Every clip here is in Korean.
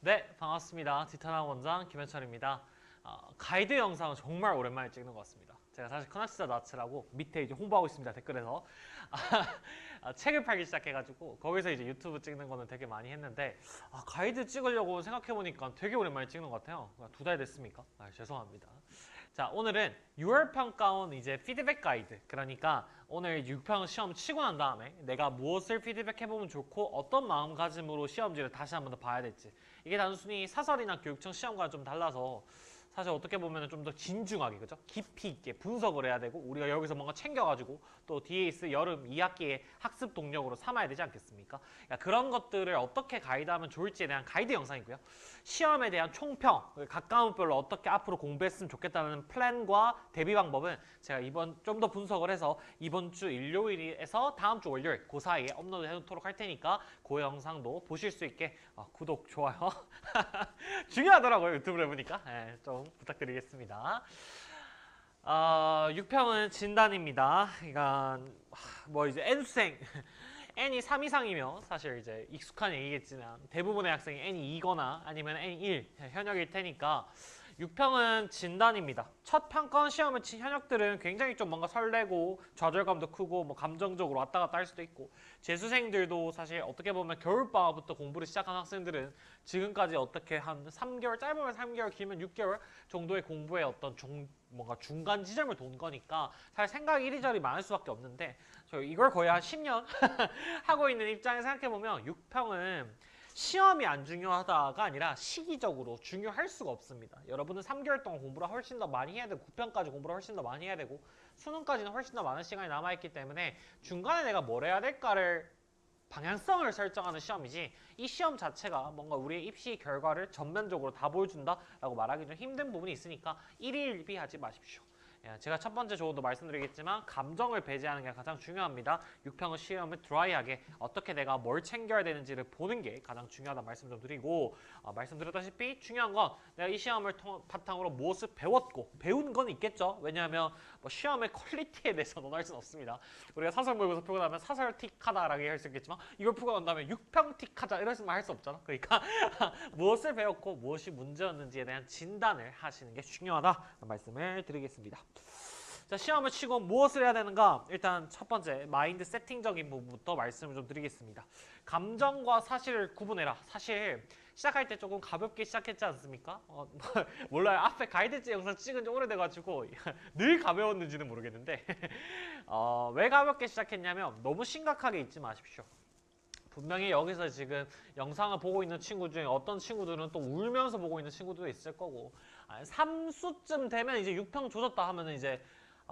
네, 반갑습니다. 디타나 원장 김현철입니다. 가이드 영상은 정말 오랜만에 찍는 것 같습니다. 제가 사실 커넥스터 나츠라고 밑에 이제 홍보하고 있습니다. 댓글에서 책을 팔기 시작해가지고 거기서 이제 유튜브 찍는 거는 되게 많이 했는데 가이드 찍으려고 생각해보니까 되게 오랜만에 찍는 것 같아요. 2달 됐습니까? 죄송합니다. 자, 오늘은 6월 평가원 이제 피드백 가이드, 그러니까 오늘 6평 시험 치고 난 다음에 내가 무엇을 피드백해보면 좋고 어떤 마음가짐으로 시험지를 다시 한 번 더 봐야 될지, 이게 단순히 사설이나 교육청 시험과 좀 달라서 사실 어떻게 보면 좀 더 진중하게, 그죠? 깊이 있게 분석을 해야 되고, 우리가 여기서 뭔가 챙겨가지고 또 뒤에 있을 여름 2학기의 학습 동력으로 삼아야 되지 않겠습니까? 그러니까 그런 것들을 어떻게 가이드하면 좋을지에 대한 가이드 영상이고요. 시험에 대한 총평, 가까운 별로 어떻게 앞으로 공부했으면 좋겠다는 플랜과 대비 방법은 제가 이번 좀 더 분석을 해서 이번 주 일요일에서 다음 주 월요일 그 사이에 업로드 해놓도록 할 테니까 그 영상도 보실 수 있게 구독, 좋아요 중요하더라고요. 유튜브를 해보니까 좀 부탁드리겠습니다. 6평은 진단입니다. 그러니까 뭐 이제 N수생 N이 3 이상이면 사실 이제 익숙한 얘기겠지만 대부분의 학생이 N이 2거나 아니면 N이 1 현역일 테니까 6평은 진단입니다. 첫 평가원 시험을 친 현역들은 굉장히 좀 뭔가 설레고 좌절감도 크고 뭐 감정적으로 왔다 갔다 할 수도 있고, 재수생들도 사실 어떻게 보면 겨울방학부터 공부를 시작한 학생들은 지금까지 어떻게 한 3개월, 짧으면 3개월, 길면 6개월 정도의 공부에 어떤 뭔가 중간 지점을 돈 거니까 사실 생각이 이리저리 많을 수밖에 없는데, 저 이걸 거의 한 10년 하고 있는 입장에 생각해보면 6평은 시험이 안 중요하다가 아니라 시기적으로 중요할 수가 없습니다. 여러분은 3개월 동안 공부를 훨씬 더 많이 해야 되고 9편까지 공부를 훨씬 더 많이 해야 되고 수능까지는 훨씬 더 많은 시간이 남아있기 때문에 중간에 내가 뭘 해야 될까를 방향성을 설정하는 시험이지, 이 시험 자체가 뭔가 우리의 입시 결과를 전면적으로 다 보여준다라고 말하기 좀 힘든 부분이 있으니까 일일비하지 마십시오. 제가 첫 번째 조언도 말씀드리겠지만 감정을 배제하는 게 가장 중요합니다. 6평은 시험을 드라이하게 어떻게 내가 뭘 챙겨야 되는지를 보는 게 가장 중요하다는 말씀 좀 드리고, 말씀드렸다시피 중요한 건 내가 이 시험을 바탕으로 무엇을 배웠고, 배운 건 있겠죠. 왜냐하면 뭐 시험의 퀄리티에 대해서 논할 수는 없습니다. 우리가 사설 모의고사 풀고 나면 사설 틱하다라고 할 수 있겠지만 이걸 풀고 난 다음에 6평 틱하자 이럴 수만 할 수 없잖아. 그러니까 무엇을 배웠고 무엇이 문제였는지에 대한 진단을 하시는 게 중요하다는 말씀을 드리겠습니다. 자, 시험을 치고 무엇을 해야 되는가? 일단 첫 번째 마인드 세팅적인 부분부터 말씀을 좀 드리겠습니다. 감정과 사실을 구분해라. 사실 시작할 때 조금 가볍게 시작했지 않습니까? 몰라요. 앞에 가이드 영상 찍은 지 오래돼가지고 늘 가벼웠는지는 모르겠는데 왜 가볍게 시작했냐면 너무 심각하게 읽지 마십시오. 분명히 여기서 지금 영상을 보고 있는 친구 중에 어떤 친구들은 또 울면서 보고 있는 친구들도 있을 거고, 3수쯤 되면 이제 6평 조졌다 하면은 이제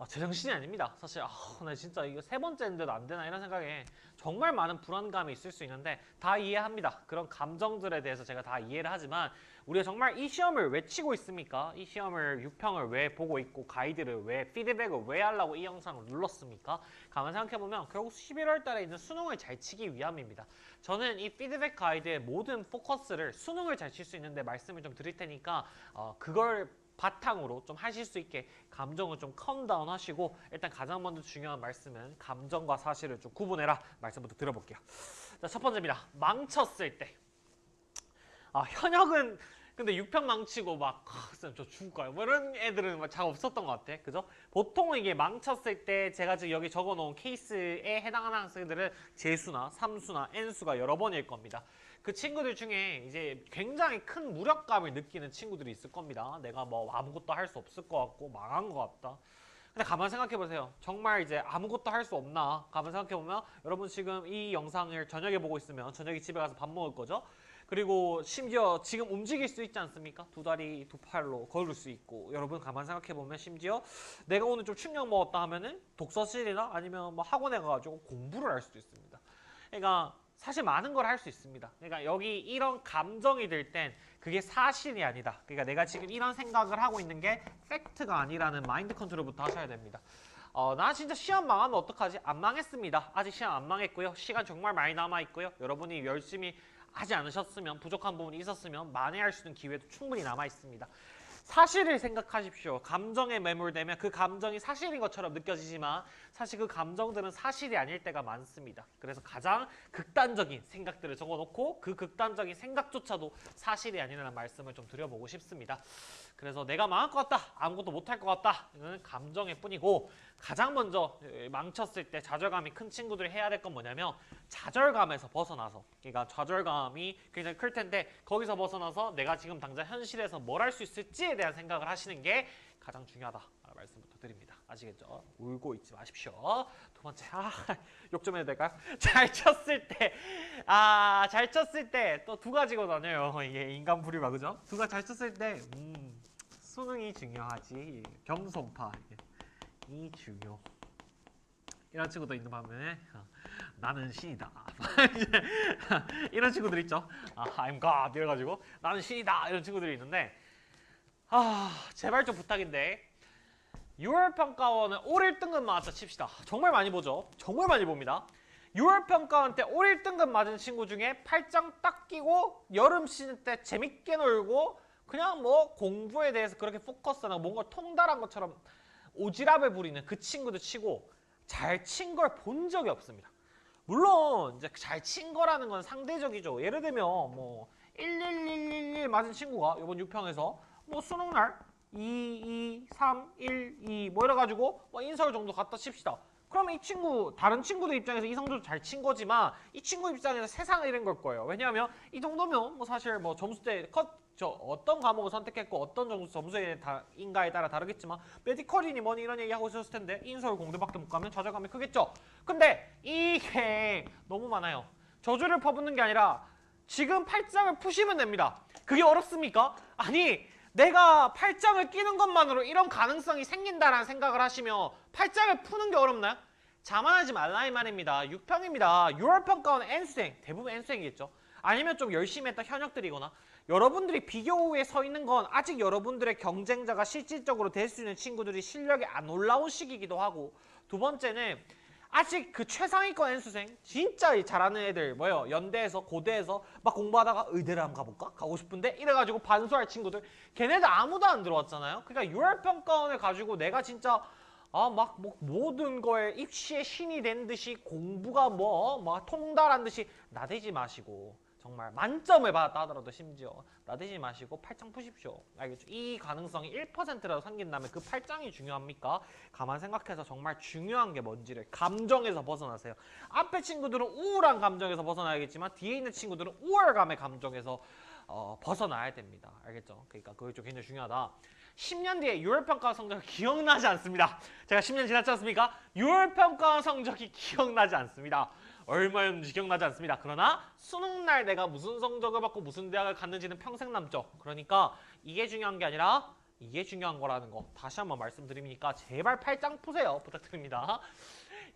제정신이 아닙니다. 사실 나 진짜 이거 세 번째인데도 안 되나 이런 생각에 정말 많은 불안감이 있을 수 있는데 다 이해합니다. 그런 감정들에 대해서 제가 다 이해를 하지만 우리가 정말 이 시험을 왜 치고 있습니까? 이 시험을 6평을 왜 보고 있고 가이드를 왜, 피드백을 왜 하려고 이 영상을 눌렀습니까? 가만 생각해보면 결국 11월 달에 있는 수능을 잘 치기 위함입니다. 저는 이 피드백 가이드의 모든 포커스를 수능을 잘 칠 수 있는데 말씀을 좀 드릴 테니까 그걸 바탕으로 좀 하실 수 있게 감정을 좀 컴다운 하시고, 일단 가장 먼저 중요한 말씀은 감정과 사실을 좀 구분해라 말씀부터 들어볼게요. 자, 첫 번째입니다. 망쳤을 때. 현역은 근데 6평 망치고 막 쌤 저 죽을까요? 뭐 이런 애들은 잘 없었던 것 같아. 그죠? 보통은 이게 망쳤을 때 제가 지금 여기 적어놓은 케이스에 해당하는 학생들은 재수나 3수나 N수가 여러 번일 겁니다. 그 친구들 중에 이제 굉장히 큰 무력감을 느끼는 친구들이 있을 겁니다. 내가 뭐 아무것도 할 수 없을 것 같고 망한 것 같다. 근데 가만 생각해보세요. 정말 이제 아무것도 할 수 없나? 가만 생각해보면 여러분 지금 이 영상을 저녁에 보고 있으면 저녁에 집에 가서 밥 먹을 거죠? 그리고 심지어 지금 움직일 수 있지 않습니까? 두 다리 두 팔로 걸을 수 있고, 여러분 가만 생각해보면 심지어 내가 오늘 좀 충격 먹었다 하면은 독서실이나 아니면 뭐 학원에 가가지고 공부를 할 수도 있습니다. 그러니까 사실 많은 걸 할 수 있습니다. 그러니까 여기 이런 감정이 들 땐 그게 사실이 아니다. 그러니까 내가 지금 이런 생각을 하고 있는 게 팩트가 아니라는 마인드 컨트롤부터 하셔야 됩니다. 나 진짜 시험 망하면 어떡하지? 안 망했습니다. 아직 시험 안 망했고요. 시간 정말 많이 남아있고요. 여러분이 열심히 하지 않으셨으면, 부족한 부분이 있었으면 만회할 수 있는 기회도 충분히 남아있습니다. 사실을 생각하십시오. 감정에 매몰되면 그 감정이 사실인 것처럼 느껴지지만 사실 그 감정들은 사실이 아닐 때가 많습니다. 그래서 가장 극단적인 생각들을 적어놓고 그 극단적인 생각조차도 사실이 아니라는 말씀을 좀 드려보고 싶습니다. 그래서 내가 망할 것 같다, 아무것도 못할 것 같다, 이거는 감정일 뿐이고 가장 먼저 망쳤을 때 좌절감이 큰 친구들이 해야 될 건 뭐냐면 좌절감에서 벗어나서, 그러니까 좌절감이 굉장히 클 텐데 거기서 벗어나서 내가 지금 당장 현실에서 뭘 할 수 있을지에 대한 생각을 하시는 게 가장 중요하다 말씀부터 드립니다. 아시겠죠? 울고 있지 마십시오. 두 번째, 욕 좀 해도 될까요? 잘 쳤을 때, 잘 쳤을 때 또 두 가지거든요. 이게 인간 부류가, 그죠? 잘 쳤을 때, 수능이 중요하지. 겸손파, 이 중요. 이런 친구도 있는 반면에 나는 신이다. 이런 친구들 있죠. I'm God 이래가지고 나는 신이다 이런 친구들이 있는데 제발 좀 부탁인데 6월 평가원은 올 1등급 맞았다 칩시다. 정말 많이 보죠. 정말 많이 봅니다. 6월 평가원 때 올 1등급 맞은 친구 중에 팔짱 딱 끼고 여름 쉬는 때 재밌게 놀고 그냥 뭐 공부에 대해서 그렇게 포커스나 뭔가 통달한 것처럼 오지랖을 부리는 그 친구들 치고 잘 친 걸 본 적이 없습니다. 물론 이제 잘 친 거라는 건 상대적이죠. 예를 들면 뭐 1111 맞은 친구가 이번 6평에서 뭐 수능날 2, 2, 3, 1, 2 뭐 이래가지고 뭐 인설 정도 갖다 칩시다. 그러면 이 친구, 다른 친구들 입장에서 이 성적도 잘 친 거지만 이 친구 입장에서 세상을 잃은 걸 거예요. 왜냐하면 이 정도면 뭐 사실 뭐 점수 때 어떤 과목을 선택했고 어떤 점수인가에 따라 다르겠지만 메디컬이니 뭐니 이런 얘기 하고 있었을 텐데 인서울 공대밖에 못 가면 좌절감이 크겠죠. 근데 이게 너무 많아요. 저주를 퍼붓는 게 아니라 지금 팔짱을 푸시면 됩니다. 그게 어렵습니까? 아니 내가 팔짱을 끼는 것만으로 이런 가능성이 생긴다라는 생각을 하시면 팔짱을 푸는 게 어렵나요? 자만하지 말라 이 말입니다. 6평입니다. 6월 평가원 N수생, 대부분 N수생이겠죠. 아니면 좀 열심히 했던 현역들이거나 여러분들이 비교 우에 서 있는 건 아직 여러분들의 경쟁자가 실질적으로 될 수 있는 친구들이 실력이 안 올라온 시기이기도 하고 두 번째는 아직 그 최상위권 N수생 진짜 잘하는 애들 뭐요 연대에서 고대에서 막 공부하다가 의대를 한번 가볼까? 가고 싶은데 이래가지고 반수할 친구들 걔네들 아무도 안 들어왔잖아요. 그러니까 6월 평가원을 가지고 내가 진짜 막 뭐 모든 거에 입시의 신이 된 듯이 공부가 막 통달한 듯이 나대지 마시고 정말 만점을 받았다 하더라도 심지어 나대지 마시고 팔짱 푸십시오. 알겠죠? 이 가능성이 1%라도 생긴다면 그 팔짱이 중요합니까? 가만 생각해서 정말 중요한 게 뭔지를 감정에서 벗어나세요. 앞에 친구들은 우울한 감정에서 벗어나야겠지만 뒤에 있는 친구들은 우월감의 감정에서 벗어나야 됩니다. 알겠죠? 그러니까 그게 좀 굉장히 중요하다. 10년 뒤에 6월 평가 성적이 기억나지 않습니다. 제가 10년 지났지 않습니까? 6월 평가 성적이 기억나지 않습니다. 얼마였는지 기억나지 않습니다. 그러나 수능날 내가 무슨 성적을 받고 무슨 대학을 갔는지는 평생 남죠. 그러니까 이게 중요한 게 아니라 이게 중요한 거라는 거 다시 한번 말씀드리니까 제발 팔짱 푸세요. 부탁드립니다.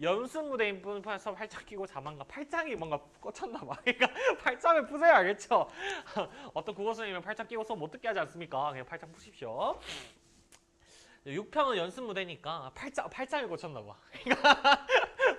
연습 무대인 분에서 팔짱 끼고 자만가 팔짱이 뭔가 꽂혔나 봐. 그러니까 팔짱을 푸세요. 알겠죠? 어떤 국어 선생님은 팔짱 끼고 수업 못 듣게 하지 않습니까? 그냥 팔짱 푸십시오. 6평은 연습 무대니까 팔짱을 꽂혔나 봐. 그러니까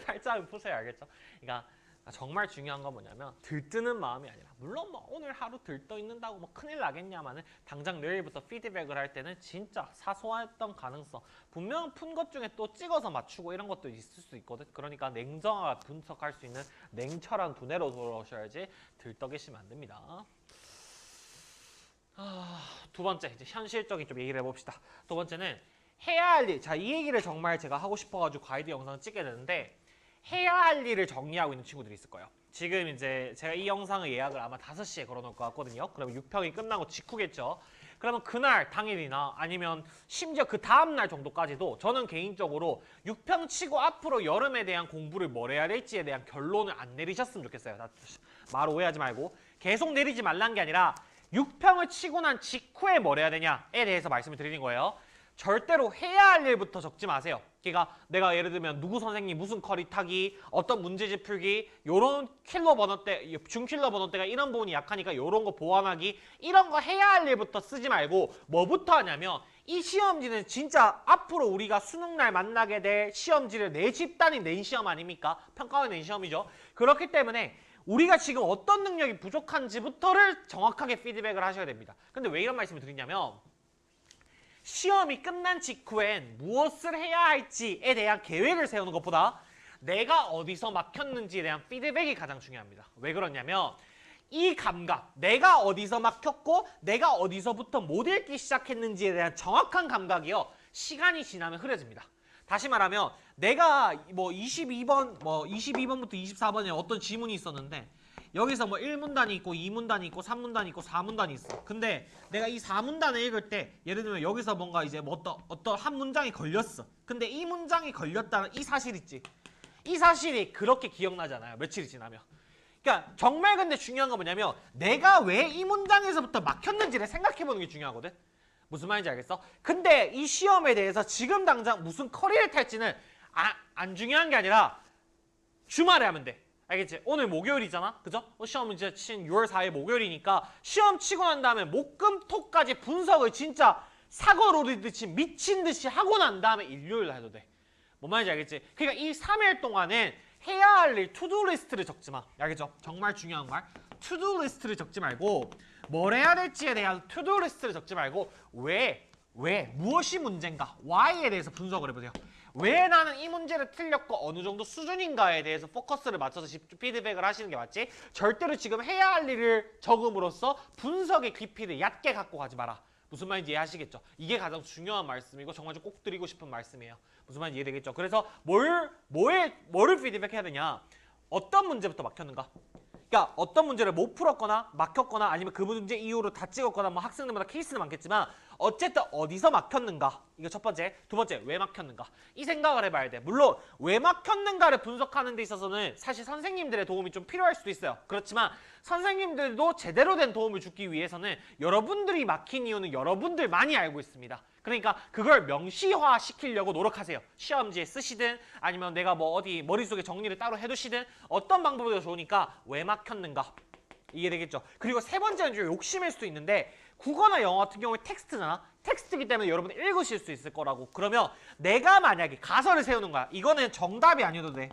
팔짱을 푸세요. 알겠죠? 그러니까 정말 중요한 건 뭐냐면 들뜨는 마음이 아니라 물론 뭐 오늘 하루 들떠 있는다고 뭐 큰일 나겠냐마는 당장 내일부터 피드백을 할 때는 진짜 사소했던 가능성 분명 푼 것 중에 또 찍어서 맞추고 이런 것도 있을 수 있거든. 그러니까 냉정하게 분석할 수 있는 냉철한 두뇌로 돌아오셔야지 들떠 계시면 안 됩니다. 두 번째 이제 현실적인 좀 얘기를 해봅시다. 두 번째는 해야 할 일. 자, 이 얘기를 정말 제가 하고 싶어가지고 가이드 영상을 찍게 되는데 해야 할 일을 정리하고 있는 친구들이 있을 거예요. 지금 이제 제가 이 영상의 예약을 아마 5시에 걸어놓을 것 같거든요. 그러면 6평이 끝나고 직후겠죠. 그러면 그날 당일이나 아니면 심지어 그 다음날 정도까지도 저는 개인적으로 6평 치고 앞으로 여름에 대한 공부를 뭘 해야 될지에 대한 결론을 안 내리셨으면 좋겠어요. 말 오해하지 말고 계속 내리지 말란 게 아니라 6평을 치고 난 직후에 뭘 해야 되냐에 대해서 말씀을 드리는 거예요. 절대로 해야 할 일부터 적지 마세요. 그러니까 내가 예를 들면 누구 선생님 무슨 커리 타기, 어떤 문제집 풀기, 요런 킬러 번호대, 중킬러 번호대가 이런 부분이 약하니까 요런 거 보완하기 이런 거 해야 할 일부터 쓰지 말고 뭐부터 하냐면 이 시험지는 진짜 앞으로 우리가 수능날 만나게 될 시험지를 내 집단이 낸 시험 아닙니까? 평가원이 낸 시험이죠. 그렇기 때문에 우리가 지금 어떤 능력이 부족한지부터를 정확하게 피드백을 하셔야 됩니다. 근데 왜 이런 말씀을 드리냐면 시험이 끝난 직후엔 무엇을 해야 할지에 대한 계획을 세우는 것보다 내가 어디서 막혔는지에 대한 피드백이 가장 중요합니다. 왜 그러냐면 이 감각, 내가 어디서 막혔고 내가 어디서부터 못 읽기 시작했는지에 대한 정확한 감각이요. 시간이 지나면 흐려집니다. 다시 말하면 내가 뭐 22번부터 24번에 어떤 지문이 있었는데 여기서 뭐 1문단이 있고 2문단이 있고 3문단이 있고 4문단이 있어. 근데 내가 이 4문단을 읽을 때 예를 들면 여기서 뭔가 이제 뭐 어떤 한 문장이 걸렸어. 근데 이 문장이 걸렸다는 이 사실 있지. 이 사실이 그렇게 기억나잖아요. 며칠이 지나면. 그러니까 정말 근데 중요한 건 뭐냐면 내가 왜 이 문장에서부터 막혔는지를 생각해보는 게 중요하거든. 무슨 말인지 알겠어? 근데 이 시험에 대해서 지금 당장 무슨 커리를 탈지는 안 중요한 게 아니라 주말에 하면 돼. 알겠지? 오늘 목요일이잖아. 그죠? 시험은 이제 6월 4일 목요일이니까 시험 치고 난 다음에 목금토까지 분석을 진짜 사고 오르듯이 미친 듯이 하고 난 다음에 일요일 해도 돼. 뭔 말인지 알겠지? 그러니까 이 3일 동안은 해야 할 일 투두 리스트를 적지 마. 알겠죠? 정말 중요한 말. 투두 리스트를 적지 말고 뭘 해야 될지에 대한 투두 리스트를 적지 말고 왜 무엇이 문제인가? why에 대해서 분석을 해보세요. 왜 나는 이 문제를 틀렸고 어느 정도 수준인가에 대해서 포커스를 맞춰서 피드백을 하시는 게 맞지? 절대로 지금 해야 할 일을 적음으로써 분석의 깊이를 얕게 갖고 가지 마라. 무슨 말인지 이해하시겠죠? 이게 가장 중요한 말씀이고 정말 좀 꼭 드리고 싶은 말씀이에요. 무슨 말인지 이해되겠죠? 그래서 뭐를 피드백해야 되냐? 어떤 문제부터 막혔는가? 그러니까 어떤 문제를 못 풀었거나 막혔거나 아니면 그 문제 이후로 다 찍었거나 뭐 학생들마다 케이스는 많겠지만 어쨌든 어디서 막혔는가? 이거 첫 번째. 두 번째, 왜 막혔는가? 이 생각을 해봐야 돼. 물론 왜 막혔는가를 분석하는 데 있어서는 사실 선생님들의 도움이 좀 필요할 수도 있어요. 그렇지만 선생님들도 제대로 된 도움을 주기 위해서는 여러분들이 막힌 이유는 여러분들만이 알고 있습니다. 그러니까 그걸 명시화 시키려고 노력하세요. 시험지에 쓰시든 아니면 내가 뭐 어디 머릿속에 정리를 따로 해두시든 어떤 방법이 더 좋으니까 왜 막혔는가? 이해되겠죠? 그리고 세 번째는 좀 욕심일 수도 있는데 국어나 영어 같은 경우에 텍스트잖아. 텍스트이기 때문에 여러분이 읽으실 수 있을 거라고. 그러면 내가 만약에 가설을 세우는 거야. 이거는 정답이 아니어도 돼.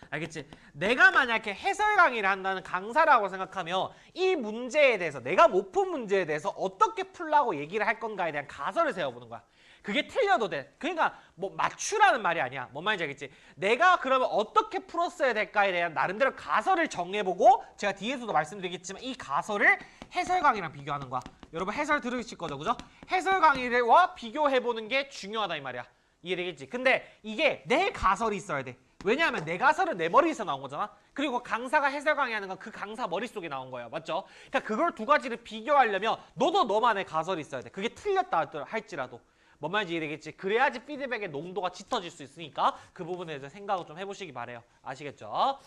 알겠지? 내가 만약에 해설 강의를 한다는 강사라고 생각하면 이 문제에 대해서 내가 못 푼 문제에 대해서 어떻게 풀라고 얘기를 할 건가에 대한 가설을 세워보는 거야. 그게 틀려도 돼. 그러니까 뭐 맞추라는 말이 아니야. 뭔 말인지 알겠지? 내가 그러면 어떻게 풀었어야 될까에 대한 나름대로 가설을 정해보고 제가 뒤에서도 말씀드리겠지만 이 가설을 해설 강의랑 비교하는 거야. 여러분 해설 들으실 거죠? 그죠? 해설 강의와 비교해보는 게 중요하다 이 말이야. 이해되겠지? 근데 이게 내 가설이 있어야 돼. 왜냐하면 내 가설은 내 머리에서 나온 거잖아. 그리고 강사가 해설 강의하는 건 그 강사 머릿속에 나온 거야. 맞죠? 그러니까 그걸 두 가지를 비교하려면 너도 너만의 가설이 있어야 돼. 그게 틀렸다 할지라도. 뭔 말인지 이해되겠지? 그래야지 피드백의 농도가 짙어질 수 있으니까 그 부분에 대해서 생각을 좀 해보시기 바래요. 아시겠죠?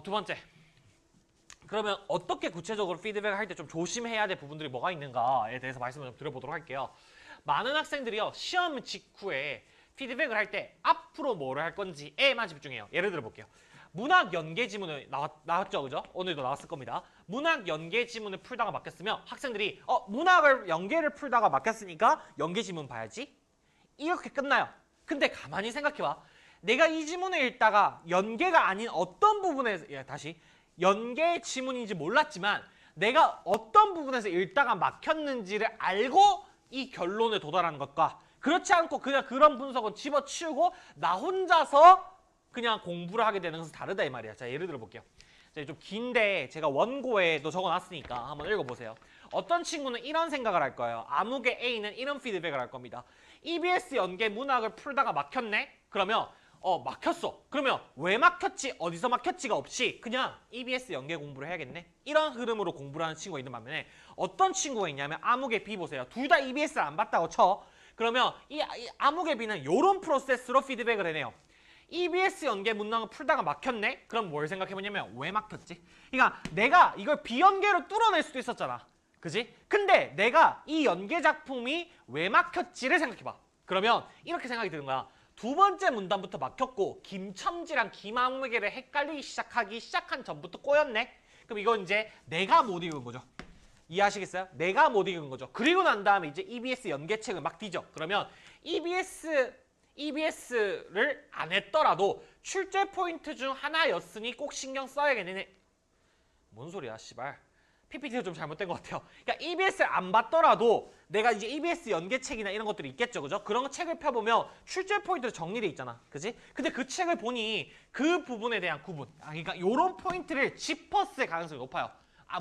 두 번째. 그러면 어떻게 구체적으로 피드백을 할 때 좀 조심해야 될 부분들이 뭐가 있는가에 대해서 말씀을 좀 드려보도록 할게요. 많은 학생들이요. 시험 직후에 피드백을 할 때 앞으로 뭐를 할 건지에만 집중해요. 예를 들어 볼게요. 문학 연계 지문을 나왔죠, 그죠? 오늘도 나왔을 겁니다. 문학 연계 지문을 풀다가 막혔으면 학생들이 문학을 연계를 풀다가 막혔으니까 연계 지문 봐야지. 이렇게 끝나요. 근데 가만히 생각해봐. 내가 이 지문을 읽다가 연계가 아닌 어떤 부분에서 다시 연계 지문인지 몰랐지만 내가 어떤 부분에서 읽다가 막혔는지를 알고 이 결론에 도달하는 것과 그렇지 않고 그냥 그런 분석은 집어치우고 나 혼자서 그냥 공부를 하게 되는 것은 다르다 이 말이야. 자, 예를 들어 볼게요. 좀 긴데 제가 원고에도 적어놨으니까 한번 읽어보세요. 어떤 친구는 이런 생각을 할 거예요. 아무개 A는 이런 피드백을 할 겁니다. EBS 연계 문학을 풀다가 막혔네? 그러면 막혔어. 그러면 왜 막혔지? 어디서 막혔지가 없이 그냥 EBS 연계 공부를 해야겠네? 이런 흐름으로 공부를 하는 친구가 있는 반면에 어떤 친구가 있냐면 아무개 B 보세요. 둘 다 EBS를 안 봤다고 쳐. 그러면 이 아무개 B는 이런 프로세스로 피드백을 해내요. EBS 연계 문항을 풀다가 막혔네? 그럼 뭘 생각해보냐면 왜 막혔지? 그러니까 내가 이걸 비연계로 뚫어낼 수도 있었잖아. 그지? 근데 내가 이 연계 작품이 왜 막혔지를 생각해봐. 그러면 이렇게 생각이 드는 거야. 두 번째 문단부터 막혔고 김첨지랑 김아무개를 헷갈리기 시작한 전부터 꼬였네? 그럼 이건 이제 내가 못 읽은 거죠. 이해하시겠어요? 내가 못 읽은 거죠. 그리고 난 다음에 이제 EBS 연계책을 막 뒤져. 그러면 EBS를 안 했더라도 출제 포인트 중 하나였으니 꼭 신경 써야겠네. 뭔 소리야, 씨발. PPT가 좀 잘못된 것 같아요. 그러니까 EBS를 안 봤더라도 내가 이제 EBS 연계책이나 이런 것들이 있겠죠, 그죠? 그런 책을 펴보면 출제 포인트로 정리돼 있잖아, 그지? 근데 그 책을 보니 그 부분에 대한 구분, 그러니까 이런 포인트를 짚었을 가능성이 높아요.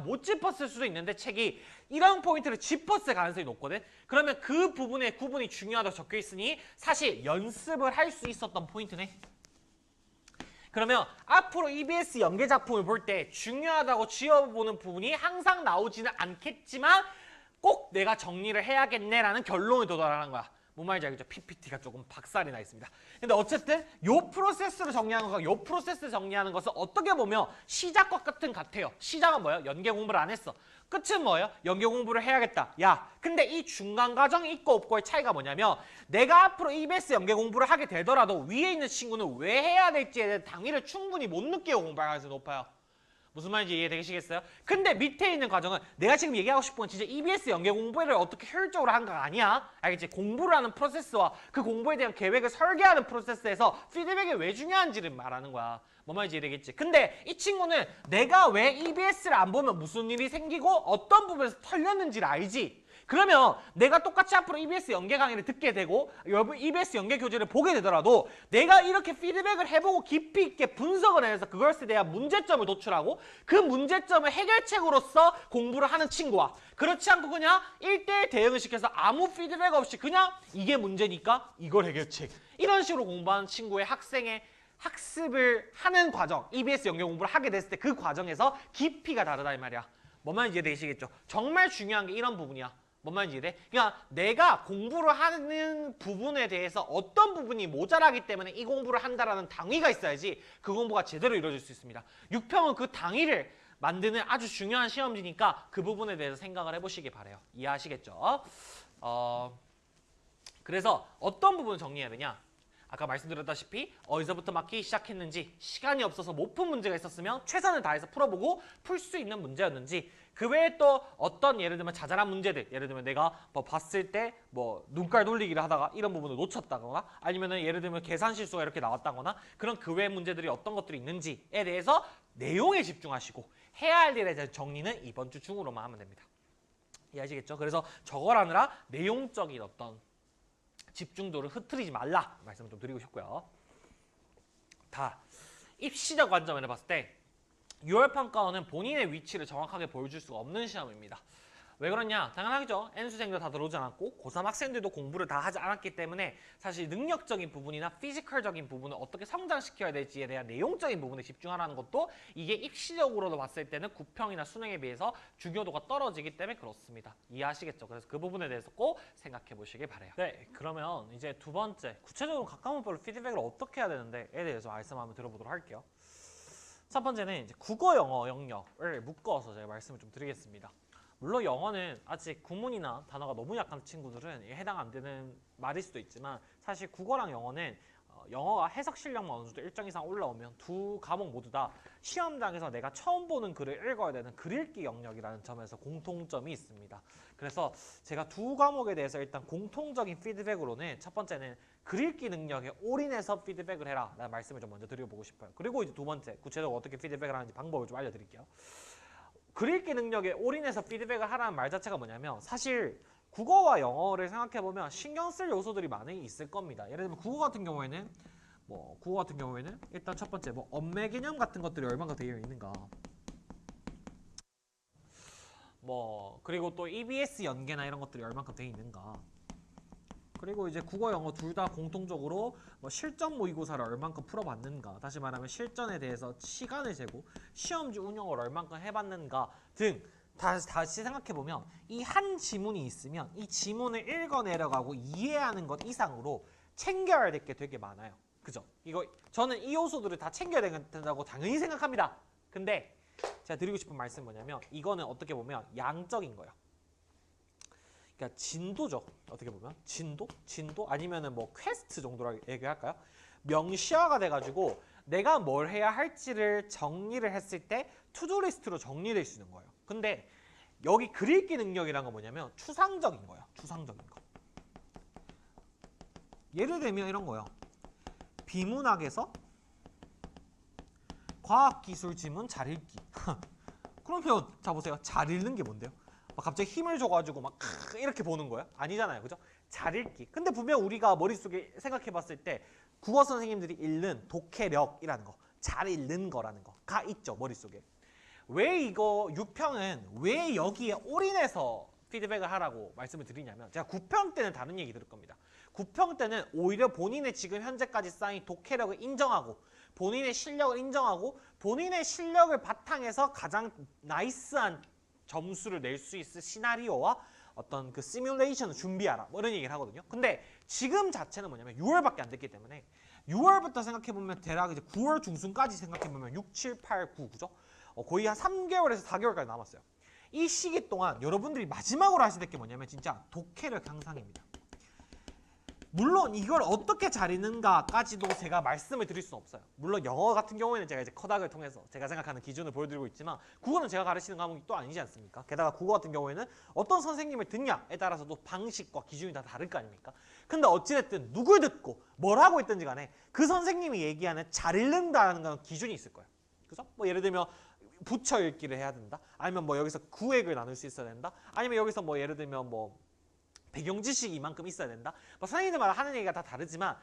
못 짚었을 수도 있는데 책이 이런 포인트를 짚었을 가능성이 높거든. 그러면 그 부분의 구분이 중요하다고 적혀 있으니 사실 연습을 할 수 있었던 포인트네. 그러면 앞으로 EBS 연계 작품을 볼 때 중요하다고 지어보는 부분이 항상 나오지는 않겠지만 꼭 내가 정리를 해야겠네라는 결론에 도달하는 거야. 뭔 말인지 알겠죠? PPT가 조금 박살이 나 있습니다. 근데 어쨌든 요 프로세스를 정리하는 것과 요 프로세스 정리하는 것은 어떻게 보면 시작과 끝은 같아요. 시작은 뭐예요? 연계 공부를 안 했어. 끝은 뭐예요? 연계 공부를 해야겠다. 야, 근데 이 중간 과정이 있고 없고의 차이가 뭐냐면 내가 앞으로 EBS 연계 공부를 하게 되더라도 위에 있는 친구는 왜 해야 될지에 대한 당위를 충분히 못 느끼고 공부할 가능성이 높아요. 무슨 말인지 이해되시겠어요? 근데 밑에 있는 과정은 내가 지금 얘기하고 싶은 건 진짜 EBS 연계 공부를 어떻게 효율적으로 하는 거 아니야. 알겠지? 공부를 하는 프로세스와 그 공부에 대한 계획을 설계하는 프로세스에서 피드백이 왜 중요한지를 말하는 거야. 뭔 말인지 이해되겠지? 근데 이 친구는 내가 왜 EBS를 안 보면 무슨 일이 생기고 어떤 부분에서 털렸는지를 알지? 그러면 내가 똑같이 앞으로 EBS 연계 강의를 듣게 되고 EBS 연계 교재를 보게 되더라도 내가 이렇게 피드백을 해보고 깊이 있게 분석을 해서 그것에 대한 문제점을 도출하고 그 문제점을 해결책으로서 공부를 하는 친구와 그렇지 않고 그냥 1대1 대응을 시켜서 아무 피드백 없이 그냥 이게 문제니까 이걸 해결책 이런 식으로 공부하는 친구의 학생의 학습을 하는 과정, EBS 연계 공부를 하게 됐을 때 그 과정에서 깊이가 다르다 이 말이야. 뭔 말인지 이해되시겠죠? 정말 중요한 게 이런 부분이야. 뭔 말인지 이해돼? 그러니까 내가 공부를 하는 부분에 대해서 어떤 부분이 모자라기 때문에 이 공부를 한다라는 당위가 있어야지 그 공부가 제대로 이루어질 수 있습니다. 6평은 그 당위를 만드는 아주 중요한 시험지니까 그 부분에 대해서 생각을 해보시기 바래요. 이해하시겠죠? 그래서 어떤 부분을 정리해야 되냐? 아까 말씀드렸다시피 어디서부터 막히기 시작했는지 시간이 없어서 못 푼 문제가 있었으면 최선을 다해서 풀어보고 풀 수 있는 문제였는지 그 외에 또 어떤 예를 들면 자잘한 문제들 예를 들면 내가 뭐 봤을 때 뭐 눈깔 돌리기를 하다가 이런 부분을 놓쳤다거나 아니면은 예를 들면 계산 실수가 이렇게 나왔다거나 그런 그 외의 문제들이 어떤 것들이 있는지에 대해서 내용에 집중하시고 해야 할 일에 대한 정리는 이번 주 중으로만 하면 됩니다. 이해하시겠죠? 그래서 저걸 하느라 내용적인 어떤 집중도를 흐트리지 말라 말씀을 좀 드리고 싶고요. 다 입시적 관점에서 봤을 때 6월 평가원은 본인의 위치를 정확하게 보여줄 수가 없는 시험입니다. 왜 그러냐? 당연하겠죠. N수생도 다 들어오지 않았고 고3 학생들도 공부를 다 하지 않았기 때문에 사실 능력적인 부분이나 피지컬적인 부분을 어떻게 성장시켜야 될지에 대한 내용적인 부분에 집중하라는 것도 이게 입시적으로도 봤을 때는 구평이나 수능에 비해서 중요도가 떨어지기 때문에 그렇습니다. 이해하시겠죠? 그래서 그 부분에 대해서 꼭 생각해 보시길 바래요. 네, 그러면 이제 두 번째 구체적으로 가까운 문법로 피드백을 어떻게 해야 되는데에 대해서 말씀 한번 들어보도록 할게요. 첫 번째는 이제 국어 영어 영역을 묶어서 제가 말씀을 좀 드리겠습니다. 물론 영어는 아직 구문이나 단어가 너무 약한 친구들은 해당 안 되는 말일 수도 있지만 사실 국어랑 영어는 영어가 해석 실력만 어느 정도 일정 이상 올라오면 두 과목 모두 다 시험장에서 내가 처음 보는 글을 읽어야 되는 글 읽기 영역이라는 점에서 공통점이 있습니다. 그래서 제가 두 과목에 대해서 일단 공통적인 피드백으로는 첫 번째는 글 읽기 능력에 올인해서 피드백을 해라 라는 말씀을 좀 먼저 드려보고 싶어요. 그리고 이제 두 번째 구체적으로 어떻게 피드백을 하는지 방법을 좀 알려드릴게요. 글 읽기 능력에 올인해서 피드백을 하라는 말 자체가 뭐냐면 사실 국어와 영어를 생각해보면 신경 쓸 요소들이 많이 있을 겁니다. 예를 들면 국어 같은 경우에는 일단 첫 번째 언매 개념 같은 것들이 얼마나 되어 있는가 그리고 또 EBS 연계나 이런 것들이 얼마나 되어 있는가 그리고 이제 국어 영어 둘 다 공통적으로 실전 모의고사를 얼만큼 풀어봤는가 다시 말하면 실전에 대해서 시간을 재고 시험지 운영을 얼만큼 해봤는가 등 다시 생각해보면 이 한 지문이 있으면 이 지문을 읽어내려가고 이해하는 것 이상으로 챙겨야 될 게 되게 많아요. 그죠? 저는 이 요소들을 다 챙겨야 된다고 당연히 생각합니다. 근데 제가 드리고 싶은 말씀은 뭐냐면 이거는 어떻게 보면 양적인 거예요. 그러니까 진도죠. 어떻게 보면 진도 아니면은 퀘스트 정도로 얘기할까요? 명시화가 돼가지고 내가 뭘 해야 할지를 정리를 했을 때 투두리스트로 정리될 수 있는 거예요. 근데 여기 글 읽기 능력이란 건 뭐냐면 추상적인 거예요. 추상적인 거. 예를 들면 이런 거예요. 비문학에서 과학기술 지문 잘 읽기. 그러면 자 보세요. 잘 읽는 게 뭔데요? 막 갑자기 힘을 줘가지고 막 이렇게 보는 거예요? 아니잖아요, 그죠? 잘 읽기. 근데 분명 우리가 머릿속에 생각해봤을 때 국어 선생님들이 읽는 독해력이라는 거, 잘 읽는 거라는 거가 있죠, 머릿속에. 왜 이거 6평은 왜 여기에 올인해서 피드백을 하라고 말씀을 드리냐면 제가 9평 때는 다른 얘기 들을 겁니다. 9평 때는 오히려 본인의 지금 현재까지 쌓인 독해력을 인정하고 본인의 실력을 인정하고 본인의 실력을 바탕해서 가장 나이스한 점수를 낼 수 있을 시나리오와 어떤 그 시뮬레이션을 준비하라 뭐 이런 얘기를 하거든요. 근데 지금 자체는 뭐냐면 6월밖에 안 됐기 때문에 6월부터 생각해보면 대략 이제 9월 중순까지 생각해보면 6, 7, 8, 9 그죠? 거의 한 3개월에서 4개월까지 남았어요. 이 시기 동안 여러분들이 마지막으로 하셔야 될 게 뭐냐면 진짜 독해력 향상입니다. 물론 이걸 어떻게 잘 읽는가까지도 제가 말씀을 드릴 수는 없어요. 물론 영어 같은 경우에는 제가 이제 커닥을 통해서 제가 생각하는 기준을 보여드리고 있지만 국어는 제가 가르치는 과목이 또 아니지 않습니까? 게다가 국어 같은 경우에는 어떤 선생님을 듣냐에 따라서 또 방식과 기준이 다 다를 거 아닙니까? 근데 어찌됐든 누굴 듣고 뭘 하고 있든지 간에 그 선생님이 얘기하는 잘 읽는다는 건 기준이 있을 거예요. 그죠? 뭐 예를 들면 붙여 읽기를 해야 된다. 아니면 뭐 여기서 구획을 나눌 수 있어야 된다. 아니면 여기서 뭐 예를 들면 뭐 배경 지식이 이만큼 있어야 된다. 뭐 선생님들마다 하는 얘기가 다 다르지만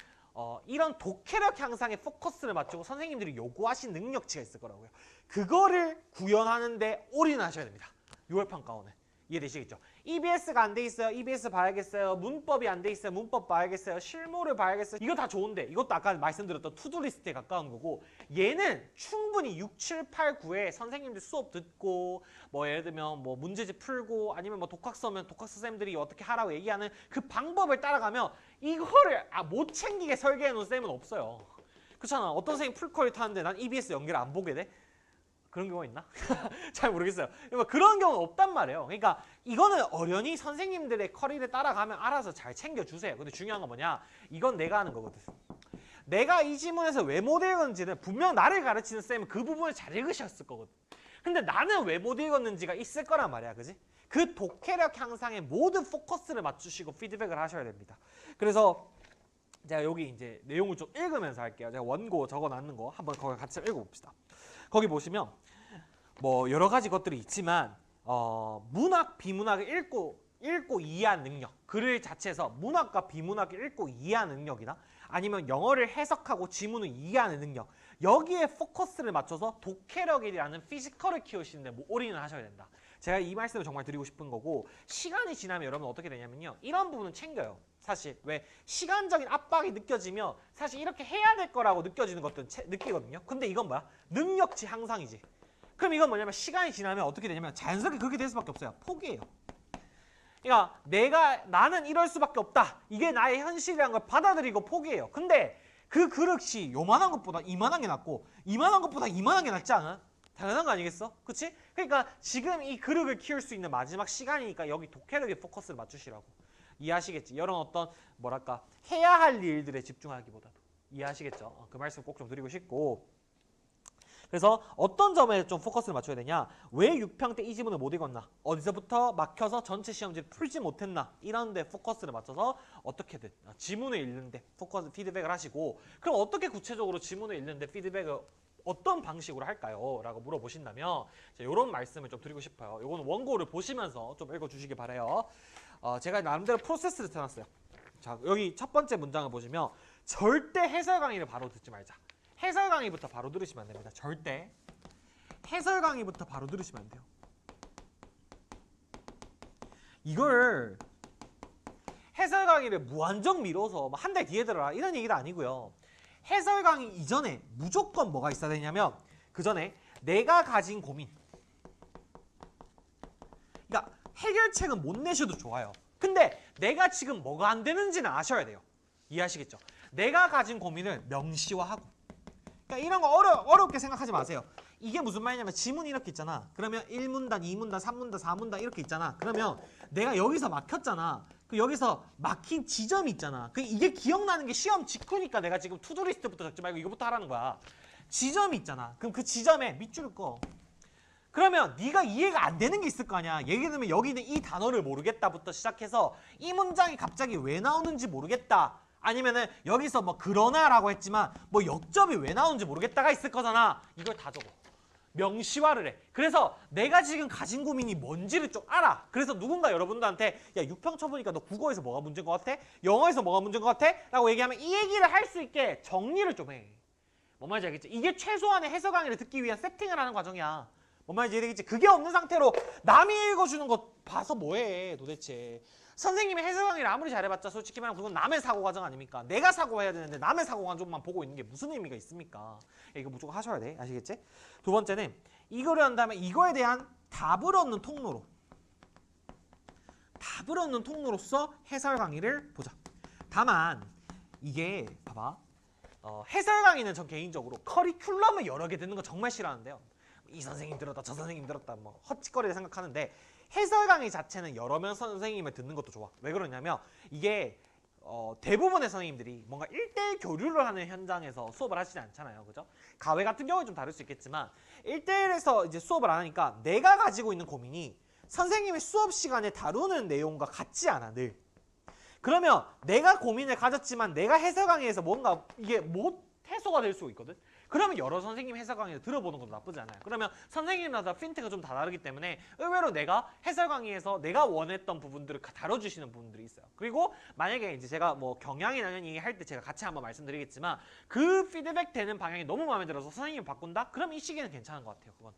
이런 독해력 향상에 포커스를 맞추고 선생님들이 요구하신 능력치가 있을 거라고요. 그거를 구현하는데 올인하셔야 됩니다. 6월 평가원은. 이해되시겠죠? EBS가 안 돼 있어요. EBS 봐야겠어요. 문법이 안 돼 있어요. 문법 봐야겠어요. 실무를 봐야겠어요. 이거 다 좋은데 이것도 아까 말씀드렸던 투두리스트에 가까운 거고 얘는 충분히 6, 7, 8, 9에 선생님들 수업 듣고 뭐 예를 들면 뭐 문제집 풀고 아니면 뭐 독학서면 독학서 쌤들이 어떻게 하라고 얘기하는 그 방법을 따라가면 이거를 못 챙기게 설계해 놓은 쌤은 없어요. 그렇잖아. 어떤 선생님 풀컬이 타는데 난 EBS 연결 안 보게 돼? 그런 경우가 있나? 잘 모르겠어요. 그런 경우는 없단 말이에요. 그러니까 이거는 어련히 선생님들의 커리를 따라가면 알아서 잘 챙겨주세요. 근데 중요한 건 뭐냐? 이건 내가 하는 거거든. 내가 이 지문에서 왜 못 읽었는지는 분명 나를 가르치는 쌤은 그 부분을 잘 읽으셨을 거거든. 근데 나는 왜 못 읽었는지가 있을 거란 말이야. 그지? 그 독해력 향상에 모든 포커스를 맞추시고 피드백을 하셔야 됩니다. 그래서 제가 여기 이제 내용을 좀 읽으면서 할게요. 제가 원고 적어놨는 거 한번 거기 같이 읽어봅시다. 거기 보시면 뭐 여러 가지 것들이 있지만 문학, 비문학을 읽고 이해한 능력, 글을 자체에서 문학과 비문학을 읽고 이해하는 능력이나 아니면 영어를 해석하고 지문을 이해하는 능력 여기에 포커스를 맞춰서 독해력이라는 피지컬을 키우시는데 뭐 올인을 하셔야 된다. 제가 이 말씀을 정말 드리고 싶은 거고 시간이 지나면 여러분 어떻게 되냐면요. 이런 부분은 챙겨요. 사실 왜 시간적인 압박이 느껴지면 사실 이렇게 해야 될 거라고 느껴지는 것들은 느끼거든요. 근데 이건 뭐야? 능력치 향상이지. 그럼 이건 뭐냐면 시간이 지나면 어떻게 되냐면 자연스럽게 그렇게 될 수밖에 없어요. 포기해요. 그러니까 나는 이럴 수밖에 없다. 이게 나의 현실이라는 걸 받아들이고 포기해요. 근데 그 그릇이 요만한 것보다 이만한 게 낫고 이만한 것보다 이만한 게 낫지 않아? 당연한 거 아니겠어? 그치? 그러니까 지금 이 그릇을 키울 수 있는 마지막 시간이니까 여기 독해력에 포커스를 맞추시라고. 이해하시겠지? 이런 어떤 뭐랄까 해야 할 일들에 집중하기보다도. 이해하시겠죠? 그 말씀 꼭 좀 드리고 싶고 그래서 어떤 점에 좀 포커스를 맞춰야 되냐? 왜 6평 때 이 지문을 못 읽었나? 어디서부터 막혀서 전체 시험지를 풀지 못했나? 이런 데 포커스를 맞춰서 어떻게든 지문을 읽는데 포커스 피드백을 하시고 그럼 어떻게 구체적으로 지문을 읽는데 피드백을 어떤 방식으로 할까요? 라고 물어보신다면 이런 말씀을 좀 드리고 싶어요. 이거는 원고를 보시면서 좀 읽어주시기 바라요. 제가 나름대로 프로세스를 해놨어요. 자, 여기 첫 번째 문장을 보시면 절대 해설 강의를 바로 듣지 말자. 해설 강의부터 바로 들으시면 안 됩니다. 절대 해설 강의부터 바로 들으시면 안 돼요. 이걸 해설 강의를 무한정 미뤄서 한 달 뒤에 들어라 이런 얘기도 아니고요. 해설 강의 이전에 무조건 뭐가 있어야 되냐면 그 전에 내가 가진 고민 그러니까 해결책은 못 내셔도 좋아요. 근데 내가 지금 뭐가 안 되는지는 아셔야 돼요. 이해하시겠죠? 내가 가진 고민을 명시화하고 그러니까 이런 거 어렵게 생각하지 마세요. 이게 무슨 말이냐면 지문이 이렇게 있잖아. 그러면 1문단, 2문단, 3문단, 4문단 이렇게 있잖아. 그러면 내가 여기서 막혔잖아. 그 여기서 막힌 지점이 있잖아. 이게 기억나는 게 시험 직후니까 내가 지금 투두리스트부터 적지 말고 이거부터 하라는 거야. 지점이 있잖아. 그럼 그 지점에 밑줄을 꺼. 그러면 네가 이해가 안 되는 게 있을 거 아니야. 예를 들면 여기는 이 단어를 모르겠다부터 시작해서 이 문장이 갑자기 왜 나오는지 모르겠다. 아니면은 여기서 뭐 그러나라고 했지만 뭐 역접이 왜 나오는지 모르겠다가 있을 거잖아. 이걸 다 적어. 명시화를 해. 그래서 내가 지금 가진 고민이 뭔지를 좀 알아. 그래서 누군가 여러분들한테 야 6평 쳐보니까 너 국어에서 뭐가 문제인 것 같아? 영어에서 뭐가 문제인 것 같아? 라고 얘기하면 이 얘기를 할 수 있게 정리를 좀 해. 뭔 말인지 알겠지? 이게 최소한의 해설 강의를 듣기 위한 세팅을 하는 과정이야. 뭔 말인지 이해되겠지? 그게 없는 상태로 남이 읽어주는 거 봐서 뭐해 도대체. 선생님이 해설 강의를 아무리 잘해봤자 솔직히 말하면 그건 남의 사고 과정 아닙니까? 내가 사고해야 되는데 남의 사고 과정만 보고 있는 게 무슨 의미가 있습니까? 이거 무조건 하셔야 돼. 아시겠지? 두 번째는 이거를 한 다음에 이거에 대한 답을 얻는 통로로 답을 얻는 통로로서 해설 강의를 보자. 다만 이게 봐봐. 해설 강의는 전 개인적으로 커리큘럼을 여러 개 듣는 거 정말 싫어하는데요. 이 선생님 들었다 저 선생님 들었다 뭐 헛짓거리를 생각하는데 해설 강의 자체는 여러 명 선생님을 듣는 것도 좋아. 왜 그러냐면 이게 대부분의 선생님들이 뭔가 1대1 교류를 하는 현장에서 수업을 하시지 않잖아요. 그죠? 가외 같은 경우는 좀 다를 수 있겠지만 1대1에서 이제 수업을 안 하니까 내가 가지고 있는 고민이 선생님의 수업 시간에 다루는 내용과 같지 않아 늘. 그러면 내가 고민을 가졌지만 내가 해설 강의에서 뭔가 이게 못 해소가 될 수 있거든. 그러면 여러 선생님 해설 강의를 들어보는 것도 나쁘지 않아요. 그러면 선생님마다 핀트가 좀 다 다르기 때문에 의외로 내가 해설 강의에서 내가 원했던 부분들을 다뤄주시는 부분들이 있어요. 그리고 만약에 이제 제가 뭐 경향이나 이런 얘기 할 때 제가 같이 한번 말씀드리겠지만 그 피드백 되는 방향이 너무 마음에 들어서 선생님이 바꾼다? 그럼 이 시기는 괜찮은 것 같아요. 그건.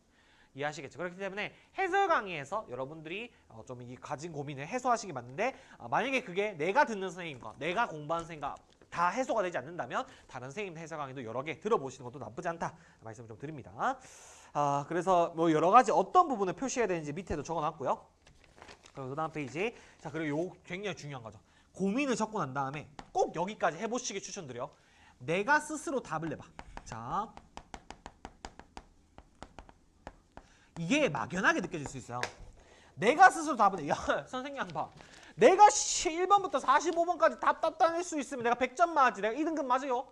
이해하시겠죠? 그렇기 때문에 해설 강의에서 여러분들이 좀 이 가진 고민을 해소하시기 맞는데 만약에 그게 내가 듣는 선생님과 내가 공부하는 선생님과 다 해소가 되지 않는다면 다른 선생님 해설 강의도 여러 개 들어보시는 것도 나쁘지 않다 말씀을 좀 드립니다. 그래서 뭐 여러 가지 어떤 부분을 표시해야 되는지 밑에도 적어놨고요. 그리고 그 다음 페이지. 자, 그리고 요 굉장히 중요한 거죠. 고민을 적고 난 다음에 꼭 여기까지 해보시길 추천드려. 내가 스스로 답을 내봐. 자, 이게 막연하게 느껴질 수 있어요. 내가 스스로 답을 내. 야, 선생님 양반. 내가 1번부터 45번까지 답 따낼 수 있으면 내가 100점 맞지. 내가 2등급 맞아요.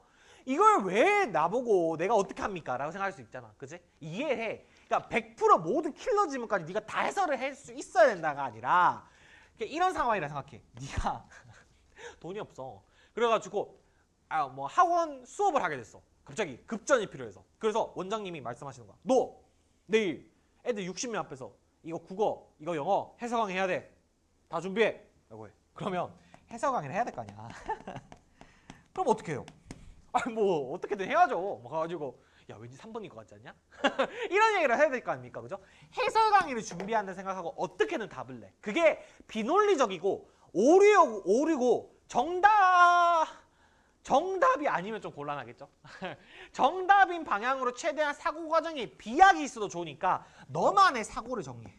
이걸 왜 나보고 내가 어떻게 합니까? 라고 생각할 수 있잖아. 그치? 이해해. 그러니까 100% 모든 킬러 질문까지 네가 다 해설을 할 수 있어야 된다가 아니라 이런 상황이라 생각해. 네가 돈이 없어. 그래가지고 뭐 학원 수업을 하게 됐어. 갑자기 급전이 필요해서. 그래서 원장님이 말씀하시는 거야. 너 내일 애들 60명 앞에서 이거 국어, 이거 영어 해설 강의 해야 돼. 다 준비해. 라고 해. 그러면 해설 강의를 해야 될 거 아니야. 그럼 어떻게 해요? 아니 뭐 어떻게든 해야죠. 뭐 가가지고 야 왠지 3번인 것 같지 않냐? 이런 얘기를 해야 될 거 아닙니까? 그죠? 해설 강의를 준비한다 생각하고 어떻게든 답을 내. 그게 비논리적이고 오류고 정답이 아니면 좀 곤란하겠죠? 정답인 방향으로 최대한 사고 과정에 비약이 있어도 좋으니까 너만의 사고를 정리해.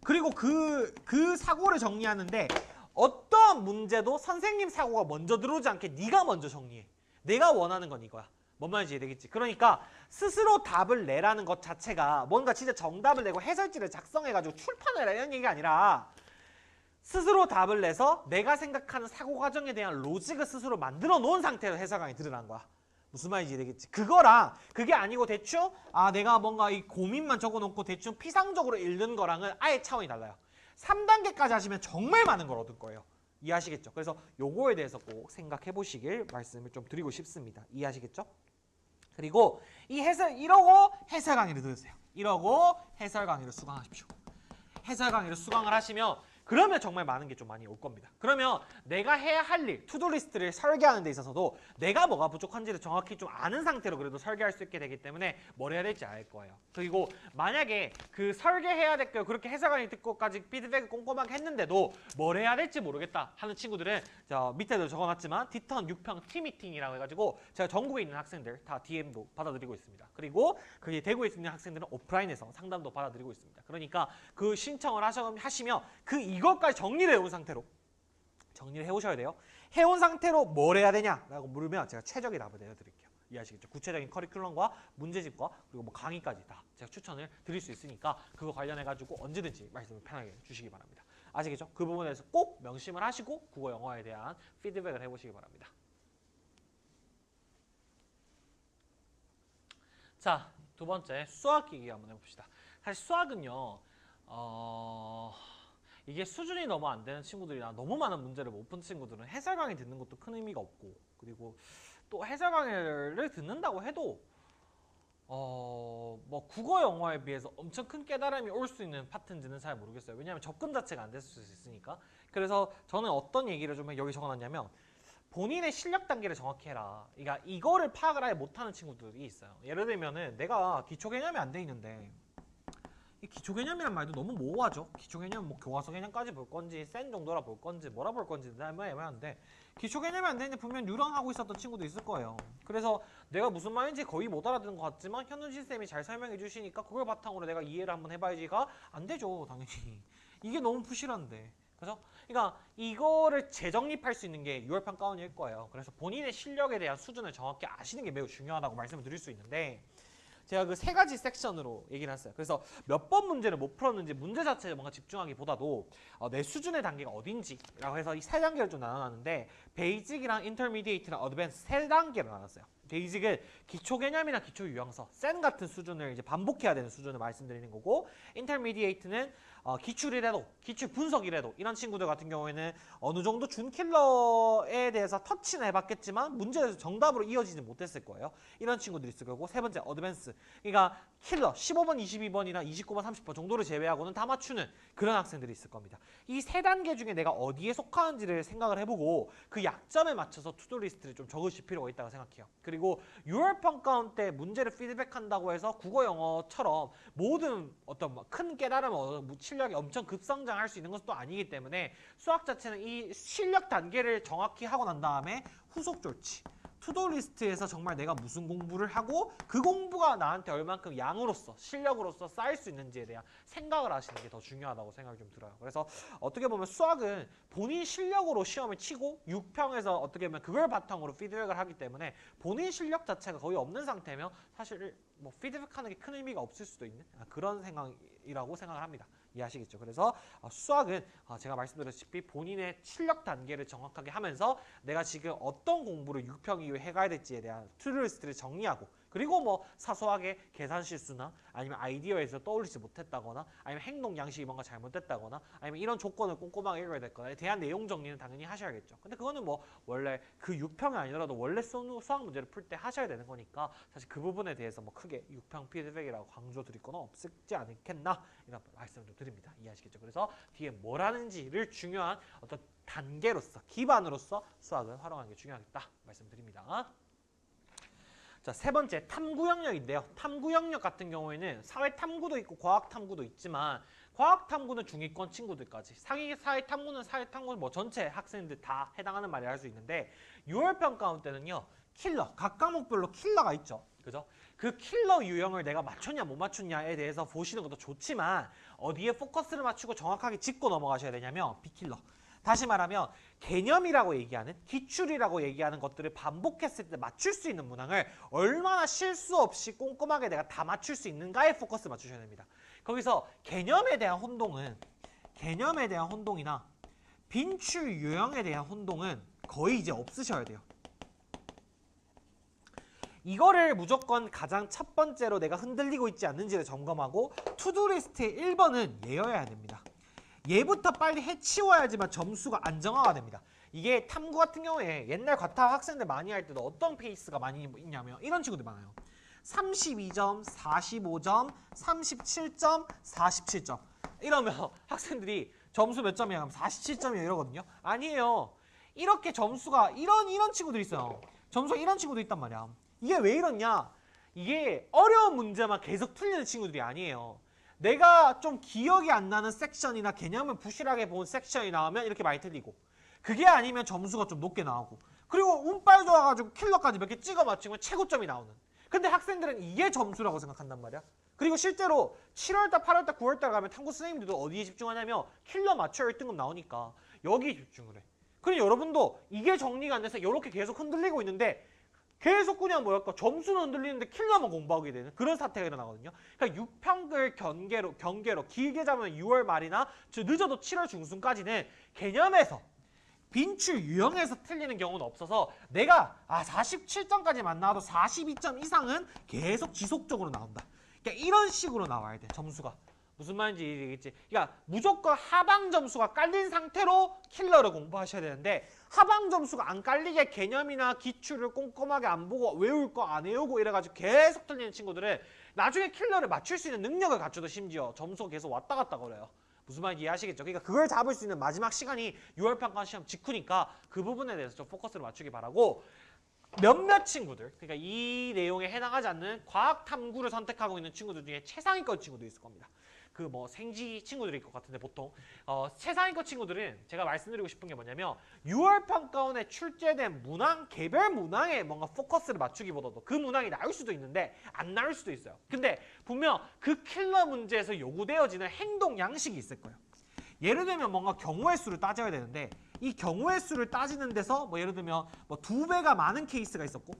그리고 그 사고를 정리하는데 어떤 문제도 선생님 사고가 먼저 들어오지 않게 네가 먼저 정리해. 내가 원하는 건 이거야. 뭔 말인지 이해되겠지? 그러니까 스스로 답을 내라는 것 자체가 뭔가 진짜 정답을 내고 해설지를 작성해가지고 출판을 해라 이런 얘기가 아니라 스스로 답을 내서 내가 생각하는 사고 과정에 대한 로직을 스스로 만들어 놓은 상태로 해설 강의 들으라는 거야. 무슨 말인지 이해되겠지? 그거랑 그게 아니고 대충 내가 뭔가 이 고민만 적어놓고 대충 피상적으로 읽는 거랑은 아예 차원이 달라요. 3단계까지 하시면 정말 많은 걸 얻을 거예요. 이해하시겠죠? 그래서 요거에 대해서 꼭 생각해 보시길 말씀을 좀 드리고 싶습니다. 이해하시겠죠? 그리고 이러고 해설 강의를 들으세요. 이러고 해설 강의를 수강하십시오. 해설 강의를 수강을 하시면 그러면 정말 많은 게 좀 많이 올 겁니다. 그러면 내가 해야 할 일, 투두리스트를 설계하는 데 있어서도 내가 뭐가 부족한지를 정확히 좀 아는 상태로 그래도 설계할 수 있게 되기 때문에 뭘 해야 될지 알 거예요. 그리고 만약에 그 설계해야 될 거 그렇게 해설 강의 듣고까지 피드백을 꼼꼼하게 했는데도 뭘 해야 될지 모르겠다 하는 친구들은 저 밑에도 적어놨지만 디턴 6평 팀미팅이라고 해가지고 제가 전국에 있는 학생들 다 DM도 받아들이고 있습니다. 그리고 그게 대구에 있는 학생들은 오프라인에서 상담도 받아들이고 있습니다. 그러니까 그 신청을 하시면 이것까지 정리를 해온 상태로 정리를 해오셔야 돼요. 해온 상태로 뭘 해야 되냐라고 물으면 제가 최적의 답을 내려드릴게요. 이해하시겠죠? 구체적인 커리큘럼과 문제집과 그리고 뭐 강의까지 다 제가 추천을 드릴 수 있으니까 그거 관련해가지고 언제든지 말씀을 편하게 주시기 바랍니다. 아시겠죠? 그 부분에 대해서 꼭 명심을 하시고 국어 영어에 대한 피드백을 해보시기 바랍니다. 자, 두 번째 수학 얘기 한번 해봅시다. 사실 수학은요 이게 수준이 너무 안 되는 친구들이나 너무 많은 문제를 못 푼 친구들은 해설 강의 듣는 것도 큰 의미가 없고 그리고 또 해설 강의를 듣는다고 해도 뭐 국어 영어에 비해서 엄청 큰 깨달음이 올 수 있는 파트인지는 잘 모르겠어요. 왜냐하면 접근 자체가 안 됐을 수 있으니까. 그래서 저는 어떤 얘기를 좀 여기 적어놨냐면 본인의 실력 단계를 정확히 해라. 그러니까 이거를 파악을 아예 못하는 친구들이 있어요. 예를 들면은 내가 기초 개념이 안 돼 있는데 이 기초 개념이란 말도 너무 모호하죠. 기초 개념 뭐 교과서 개념까지 볼 건지 센 정도라 볼 건지 뭐라 볼 건지 애매한데 기초 개념이 안 되는데 분명 뉴런하고 있었던 친구도 있을 거예요. 그래서 내가 무슨 말인지 거의 못 알아듣는 것 같지만 현우진 쌤이 잘 설명해 주시니까 그걸 바탕으로 내가 이해를 한번 해봐야지가 안 되죠. 당연히. 이게 너무 부실한데. 그죠? 그러니까 이거를 재정립할 수 있는 게 6월 평가원일 거예요. 그래서 본인의 실력에 대한 수준을 정확히 아시는 게 매우 중요하다고 말씀을 드릴 수 있는데 제가 그 세 가지 섹션으로 얘기를 했어요. 그래서 몇 번 문제를 못 풀었는지 문제 자체에 뭔가 집중하기보다도 내 수준의 단계가 어딘지라고 해서 이 세 단계를 좀 나눠놨는데 베이직이랑 인터미디에이트랑 어드밴스 세 단계로 나눴어요. 베이직은 기초 개념이나 기초 유형서, 센 같은 수준을 이제 반복해야 되는 수준을 말씀드리는 거고 인터미디에이트는 기출이라도, 기출 분석이라도 이런 친구들 같은 경우에는 어느 정도 준킬러에 대해서 터치는 해봤겠지만 문제에서 정답으로 이어지지 못했을 거예요. 이런 친구들이 있을 거고 세 번째 어드밴스. 그러니까 킬러 15번, 22번이나 29번, 30번 정도를 제외하고는 다 맞추는 그런 학생들이 있을 겁니다. 이 세 단계 중에 내가 어디에 속하는지를 생각을 해보고 그 약점에 맞춰서 투두 리스트를 좀 적으실 필요가 있다고 생각해요. 그리고 6월 평가원 때 문제를 피드백한다고 해서 국어 영어처럼 모든 어떤 큰 깨달음 실력이 엄청 급성장할 수 있는 것도 아니기 때문에 수학 자체는 이 실력 단계를 정확히 하고 난 다음에 후속 조치 투두 리스트에서 정말 내가 무슨 공부를 하고 그 공부가 나한테 얼만큼 양으로서 실력으로서 쌓일 수 있는지에 대한 생각을 하시는 게 더 중요하다고 생각이 좀 들어요. 그래서 어떻게 보면 수학은 본인 실력으로 시험을 치고 6평에서 어떻게 보면 그걸 바탕으로 피드백을 하기 때문에 본인 실력 자체가 거의 없는 상태면 사실 뭐 피드백하는 게 큰 의미가 없을 수도 있는 그런 생각이라고 생각을 합니다. 이해하시겠죠? 그래서 수학은 제가 말씀드렸다시피 본인의 실력 단계를 정확하게 하면서 내가 지금 어떤 공부를 6평 이후에 해가야 될지에 대한 투두리스트를 정리하고 그리고 뭐 사소하게 계산 실수나 아니면 아이디어에서 떠올리지 못했다거나 아니면 행동 양식이 뭔가 잘못됐다거나 아니면 이런 조건을 꼼꼼하게 읽어야 될거나에 대한 내용 정리는 당연히 하셔야겠죠. 근데 그거는 뭐 원래 그 6평이 아니더라도 원래 수학 문제를 풀 때 하셔야 되는 거니까 사실 그 부분에 대해서 뭐 크게 6평 피드백이라고 강조드릴 건 없지 않겠나 이런 말씀을 좀 드립니다. 이해하시겠죠? 그래서 뒤에 뭘 하는지를 중요한 어떤 단계로서 기반으로서 수학을 활용하는 게 중요하겠다 말씀드립니다. 자, 세 번째 탐구 영역인데요. 탐구 영역 같은 경우에는 사회 탐구도 있고 과학 탐구도 있지만 과학 탐구는 중위권 친구들까지 사회 탐구는 뭐 전체 학생들 다 해당하는 말이라 할 수 있는데 6월 평가원 때는요. 킬러, 각 과목별로 킬러가 있죠. 그죠? 그 킬러 유형을 내가 맞췄냐 못 맞췄냐에 대해서 보시는 것도 좋지만 어디에 포커스를 맞추고 정확하게 짚고 넘어가셔야 되냐면 B킬러. 다시 말하면 개념이라고 얘기하는 기출이라고 얘기하는 것들을 반복했을 때 맞출 수 있는 문항을 얼마나 실수 없이 꼼꼼하게 내가 다 맞출 수 있는가에 포커스 맞추셔야 됩니다. 거기서 개념에 대한 혼동이나 빈출 유형에 대한 혼동은 거의 이제 없으셔야 돼요. 이거를 무조건 가장 첫 번째로 내가 흔들리고 있지 않는지를 점검하고 투두리스트의 1번은 얘여야 됩니다. 얘부터 빨리 해치워야지만 점수가 안정화가 됩니다. 이게 탐구 같은 경우에 옛날 과탐 학생들 많이 할 때도 어떤 페이스가 많이 있냐면 이런 친구들 많아요. 32점, 45점, 37점, 47점 이러면 학생들이 점수 몇 점이야? 그럼 47점이야 이러거든요. 아니에요. 이렇게 점수가 이런 친구들이 있어요. 점수가 이런 친구도 있단 말이야. 이게 왜 이러냐? 이게 어려운 문제만 계속 틀리는 친구들이 아니에요. 내가 좀 기억이 안 나는 섹션이나 개념을 부실하게 본 섹션이 나오면 이렇게 많이 틀리고 그게 아니면 점수가 좀 높게 나오고 그리고 운빨 좋아가지고 킬러까지 몇 개 찍어 맞추면 최고점이 나오는 근데 학생들은 이게 점수라고 생각한단 말이야. 그리고 실제로 7월달, 8월달, 9월달 가면 탐구 선생님들도 어디에 집중하냐면 킬러 맞춰 1등급 나오니까 여기에 집중을 해. 그리고 여러분도 이게 정리가 안 돼서 이렇게 계속 흔들리고 있는데 계속 그냥 뭐랄까 점수는 흔들리는데 킬러만 공부하게 되는 그런 사태가 일어나거든요. 그러니까 6평을 경계로 길게 잡으면 6월 말이나 늦어도 7월 중순까지는 개념에서 빈출 유형에서 틀리는 경우는 없어서 내가 47점까지만 나와도 42점 이상은 계속 지속적으로 나온다. 그러니까 이런 식으로 나와야 돼 점수가. 무슨 말인지 이해되겠지? 그러니까 무조건 하방 점수가 깔린 상태로 킬러를 공부하셔야 되는데 하방 점수가 안 깔리게 개념이나 기출을 꼼꼼하게 안 보고 외울 거 안 외우고 이래가지고 계속 틀리는 친구들은 나중에 킬러를 맞출 수 있는 능력을 갖춰도 심지어 점수가 계속 왔다 갔다 거려요. 무슨 말인지 이해하시겠죠? 그러니까 그걸 잡을 수 있는 마지막 시간이 6월 평가 시험 직후니까 그 부분에 대해서 좀 포커스를 맞추기 바라고 몇몇 친구들, 그러니까 이 내용에 해당하지 않는 과학 탐구를 선택하고 있는 친구들 중에 최상위권 친구도 있을 겁니다. 그 뭐 생지 친구들일 것 같은데 보통 최상위권 친구들은 제가 말씀드리고 싶은 게 뭐냐면 6월 평가원에 출제된 문항, 개별 문항에 뭔가 포커스를 맞추기보다도 그 문항이 나올 수도 있는데 안 나올 수도 있어요. 근데 분명 그 킬러 문제에서 요구되어지는 행동 양식이 있을 거예요. 예를 들면 뭔가 경우의 수를 따져야 되는데 이 경우의 수를 따지는 데서 뭐 예를 들면 뭐 2배가 많은 케이스가 있었고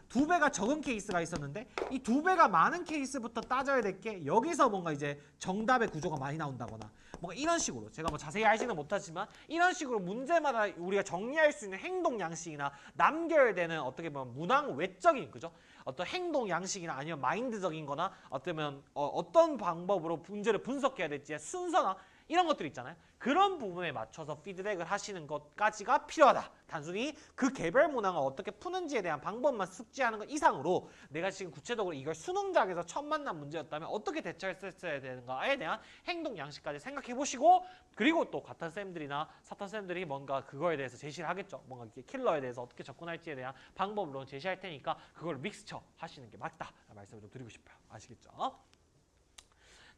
2배가 적은 케이스가 있었는데 이 2배가 많은 케이스부터 따져야 될 게 여기서 뭔가 이제 정답의 구조가 많이 나온다거나 뭔가 이런 식으로 제가 뭐 자세히 알지는 못하지만 이런 식으로 문제마다 우리가 정리할 수 있는 행동 양식이나 남겨야 되는 어떻게 보면 문항 외적인 그죠? 어떤 행동 양식이나 아니면 마인드적인 거나 어떤 방법으로 문제를 분석해야 될지의 순서나 이런 것들 있잖아요. 그런 부분에 맞춰서 피드백을 하시는 것까지가 필요하다. 단순히 그 개별 문항을 어떻게 푸는지에 대한 방법만 숙지하는 것 이상으로 내가 지금 구체적으로 이걸 수능장에서 처음 만난 문제였다면 어떻게 대처했어야 되는가에 대한 행동 양식까지 생각해 보시고 그리고 또 같은 쌤들이나 사탄 쌤들이 뭔가 그거에 대해서 제시를 하겠죠. 뭔가 이렇게 킬러에 대해서 어떻게 접근할지에 대한 방법으로 제시할 테니까 그걸 믹스처 하시는 게 맞다. 말씀을 좀 드리고 싶어요. 아시겠죠?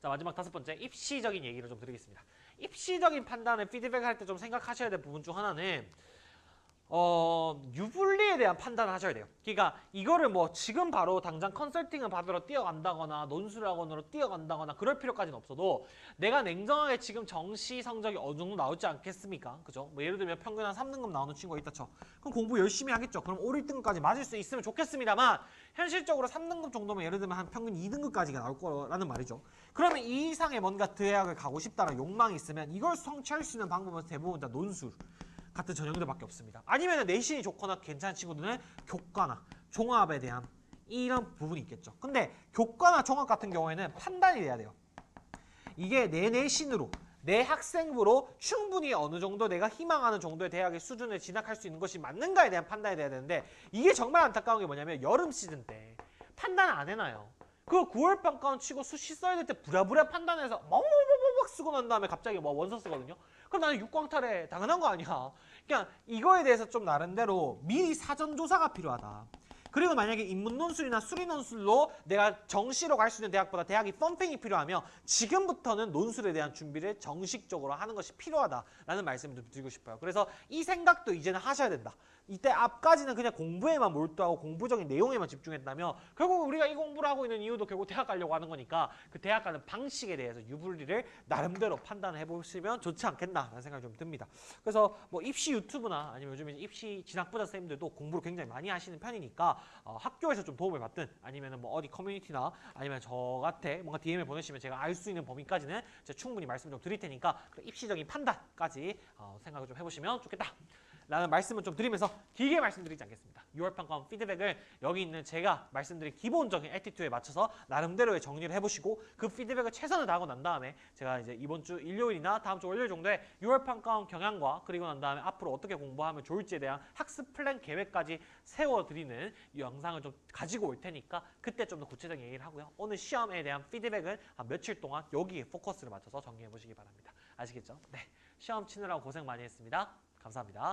자, 마지막 5번째 입시적인 얘기를 좀 드리겠습니다. 입시적인 판단을 피드백 할 때 좀 생각하셔야 될 부분 중 하나는 유불리에 대한 판단을 하셔야 돼요. 그러니까 이거를 뭐 지금 바로 당장 컨설팅을 받으러 뛰어간다거나 논술학원으로 뛰어간다거나 그럴 필요까지는 없어도 내가 냉정하게 지금 정시 성적이 어느 정도 나올지 않겠습니까? 그죠? 뭐 예를 들면 평균 한 3등급 나오는 친구가 있다 쳐. 그럼 공부 열심히 하겠죠. 그럼 5, 1등급까지 맞을 수 있으면 좋겠습니다만 현실적으로 3등급 정도면 예를 들면 한 평균 2등급까지가 나올 거라는 말이죠. 그러면 이 이상의 뭔가 대학을 가고 싶다는 욕망이 있으면 이걸 성취할 수 있는 방법은 대부분 다 논술 같은 전형들밖에 없습니다. 아니면 내신이 좋거나 괜찮은 친구들은 교과나 종합에 대한 이런 부분이 있겠죠. 근데 교과나 종합 같은 경우에는 판단이 돼야 돼요. 이게 내 내신으로 내 학생부로 충분히 어느 정도 내가 희망하는 정도의 대학의 수준을 진학할 수 있는 것이 맞는가에 대한 판단이 돼야 되는데 이게 정말 안타까운 게 뭐냐면 여름 시즌 때 판단 안 해놔요. 그 9월 평가원 치고 수시 써야 될 때 부랴부랴 판단해서 막 쓰고 난 다음에 갑자기 뭐 원서 쓰거든요. 그럼 나는 육광탈에 당연한 거 아니야. 그러니까 이거에 대해서 좀 나름대로 미리 사전 조사가 필요하다. 그리고 만약에 인문 논술이나 수리 논술로 내가 정시로 갈 수 있는 대학보다 대학이 펌핑이 필요하면 지금부터는 논술에 대한 준비를 정식적으로 하는 것이 필요하다라는 말씀을 좀 드리고 싶어요. 그래서 이 생각도 이제는 하셔야 된다. 이때 앞까지는 그냥 공부에만 몰두하고 공부적인 내용에만 집중했다면 결국 우리가 이 공부를 하고 있는 이유도 결국 대학 가려고 하는 거니까 그 대학 가는 방식에 대해서 유불리를 나름대로 판단해 보시면 좋지 않겠나라는 생각이 좀 듭니다. 그래서 뭐 입시 유튜브나 아니면 요즘에 입시 진학부자 선생님들도 공부를 굉장히 많이 하시는 편이니까 학교에서 좀 도움을 받든 아니면 뭐 어디 커뮤니티나 아니면 저한테 뭔가 DM을 보내시면 제가 알 수 있는 범위까지는 제가 충분히 말씀 좀 드릴 테니까 그 입시적인 판단까지 생각을 좀 해보시면 좋겠다. 라는 말씀을 좀 드리면서 길게 말씀드리지 않겠습니다. 6월 평가원 피드백을 여기 있는 제가 말씀드린 기본적인 애티튜드에 맞춰서 나름대로의 정리를 해보시고 그 피드백을 최선을 다하고 난 다음에 제가 이제 이번 주 일요일이나 다음 주 월요일 정도에 6월 평가원 경향과 그리고 난 다음에 앞으로 어떻게 공부하면 좋을지에 대한 학습 플랜 계획까지 세워드리는 이 영상을 좀 가지고 올 테니까 그때 좀 더 구체적인 얘기를 하고요. 오늘 시험에 대한 피드백은 한 며칠 동안 여기에 포커스를 맞춰서 정리해 보시기 바랍니다. 아시겠죠? 네, 시험 치느라고 고생 많이 했습니다. 감사합니다.